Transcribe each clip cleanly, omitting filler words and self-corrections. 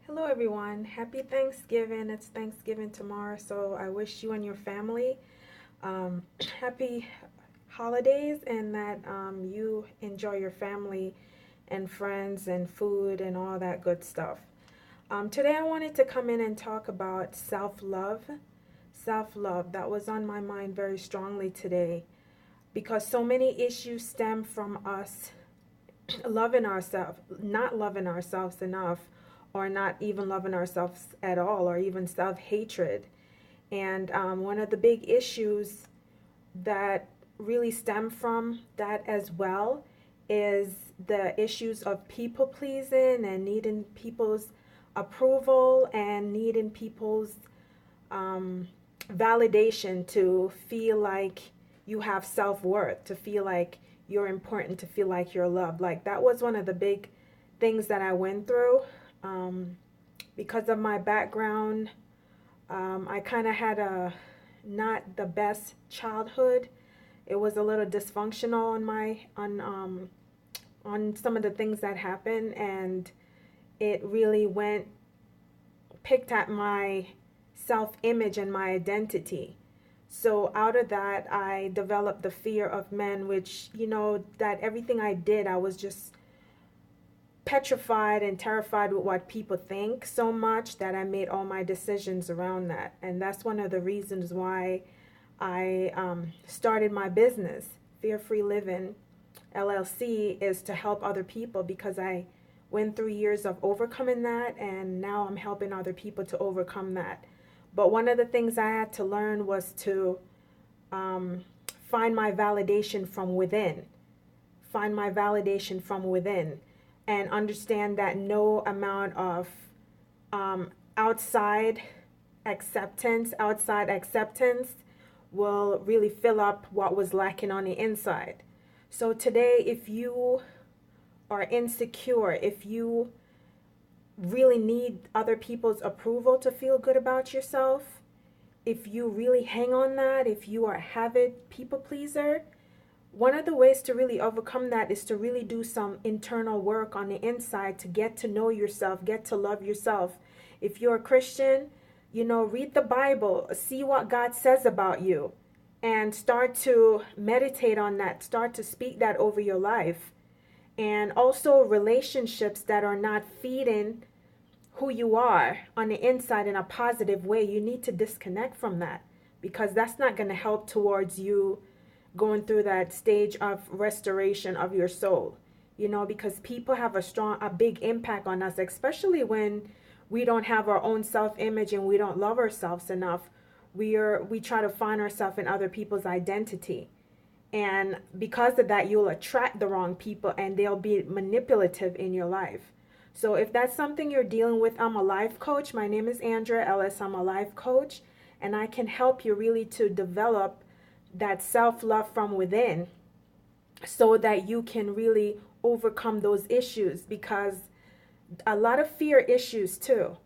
Hello, everyone. Happy Thanksgiving. It's Thanksgiving tomorrow, so I wish you and your family um, happy holidays and that you enjoy your family and friends and food and all that good stuff. Today, I wanted to come in and talk about self love. Self love, that was on my mind very strongly today because so many issues stem from us loving ourselves, not loving ourselves enough, or not even loving ourselves at all, or even self hatred. And one of the big issues that really stem from that as well is the issues of people pleasing and needing people's approval and needing people's um, validation to feel like you have self worth, to feel like you're important, to feel like you're loved. Like that was one of the big things that I went through because of my background. I kind of had a not the best childhood. It was a little dysfunctional on some of the things that happened, and it really went picked at my self image and my identity. So out of that, I developed the fear of men, which, that everything I did, I was just petrified and terrified with what people think so much that I made all my decisions around that. And that's one of the reasons why I started my business, Fear Free Living LLC, is to help other people because I went through years of overcoming that, and now I'm helping other people to overcome that. But one of the things I had to learn was to find my validation from within. Find my validation from within and understand that no amount of outside acceptance will really fill up what was lacking on the inside. So today, if you are insecure, if you really need other people's approval to feel good about yourself, if you really hang on that, if you are a habit people pleaser, one of the ways to really overcome that is to really do some internal work on the inside to get to know yourself, get to love yourself. If you're a Christian, read the Bible, see what God says about you, and start to meditate on that, start to speak that over your life. And also relationships that are not feeding who you are on the inside in a positive way, you need to disconnect from that because that's not going to help towards you going through that stage of restoration of your soul. Because people have a big impact on us, especially when we don't have our own self-image and we don't love ourselves enough. We try to find ourselves in other people's identity. And because of that, you'll attract the wrong people and they'll be manipulative in your life. So if that's something you're dealing with, I'm a life coach. My name is Andrea Ellis. I'm a life coach, and I can help you really to develop that self-love from within so that you can really overcome those issues, because a lot of fear issues too,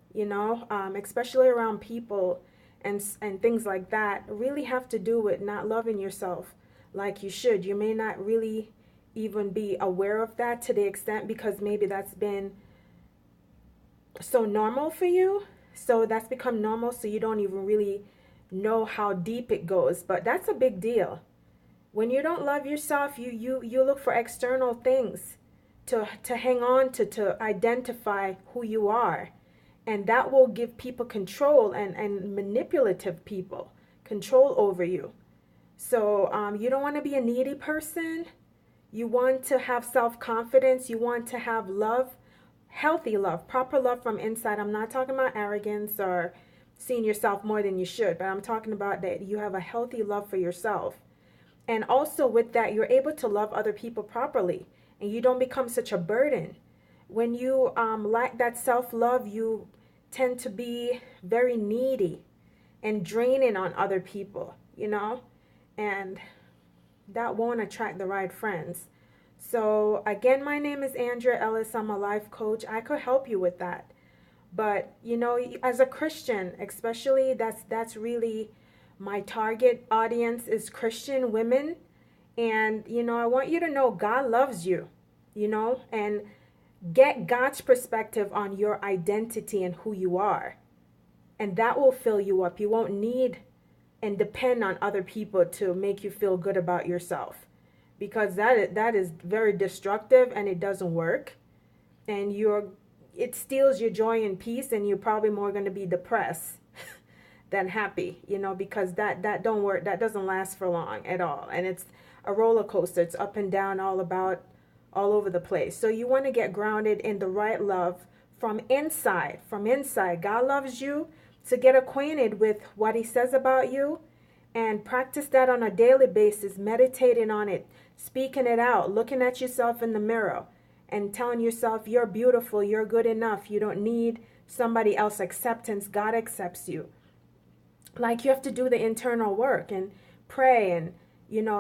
especially around people and things like that, really have to do with not loving yourself like you should. You may not really even be aware of that to the extent because maybe that's been so normal for you. So that's become normal, so you don't even really know how deep it goes. But that's a big deal. When you don't love yourself, you look for external things to hang on to identify who you are. And that will give people control and manipulative people control over you. So you don't want to be a needy person. You want to have self-confidence. You want to have love, healthy love, proper love from inside. I'm not talking about arrogance or seeing yourself more than you should, but I'm talking about that you have a healthy love for yourself. And also with that, you're able to love other people properly and you don't become such a burden. When you lack that self-love, you tend to be very needy and draining on other people, and that won't attract the right friends. So again, my name is Andrea Ellis. I'm a life coach. I could help you with that. But as a Christian, especially, that's really my target audience is Christian women. And I want you to know God loves you, and Get God's perspective on your identity and who you are. And that will fill you up. You won't need and depend on other people to make you feel good about yourself, because that is very destructive and it doesn't work. And it steals your joy and peace, and you're probably more going to be depressed than happy, because that don't work. That doesn't last for long at all. And it's a roller coaster. It's up and down, all over the place. So you want to get grounded in the right love from inside. From inside, God loves you. So get acquainted with what he says about you and practice that on a daily basis, meditating on it, speaking it out, looking at yourself in the mirror and telling yourself you're beautiful, you're good enough. You don't need somebody else's acceptance. God accepts you. Like, you have to do the internal work and pray and,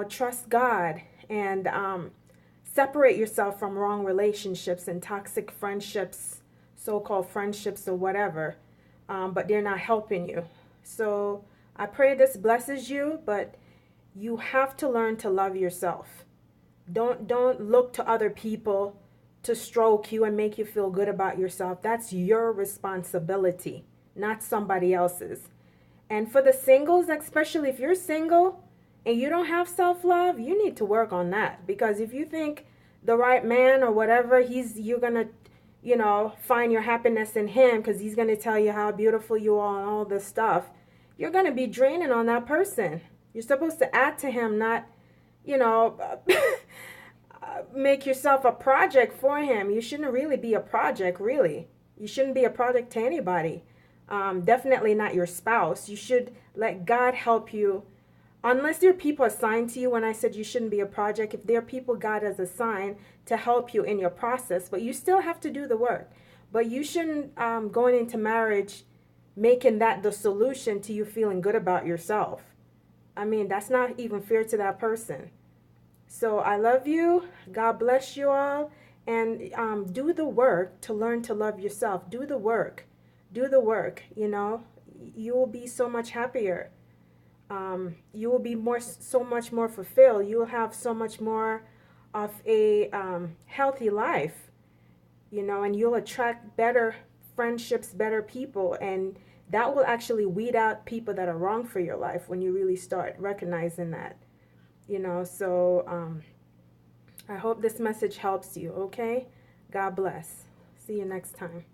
trust God and separate yourself from wrong relationships and toxic friendships, so-called friendships or whatever, but they're not helping you. So I pray this blesses you, but you have to learn to love yourself. Don't look to other people to stroke you and make you feel good about yourself. That's your responsibility, not somebody else's. And for the singles, especially if you're single and you don't have self-love, you need to work on that. Because if you think the right man or whatever, you're going to, find your happiness in him because he's going to tell you how beautiful you are and all this stuff, you're going to be draining on that person. You're supposed to add to him, not, make yourself a project for him. You shouldn't really be a project, really. You shouldn't be a project to anybody. Definitely not your spouse. You should let God help you. Unless there are people assigned to you, when I said you shouldn't be a project, if there are people God has assigned to help you in your process, but you still have to do the work. But you shouldn't, going into marriage, making that the solution to you feeling good about yourself. I mean, that's not even fair to that person. So I love you. God bless you all. And do the work to learn to love yourself. Do the work. Do the work, You will be so much happier. You will be so much more fulfilled. You will have so much more of a healthy life, and you'll attract better friendships, better people, and that will actually weed out people that are wrong for your life when you really start recognizing that, So I hope this message helps you, okay? God bless. See you next time.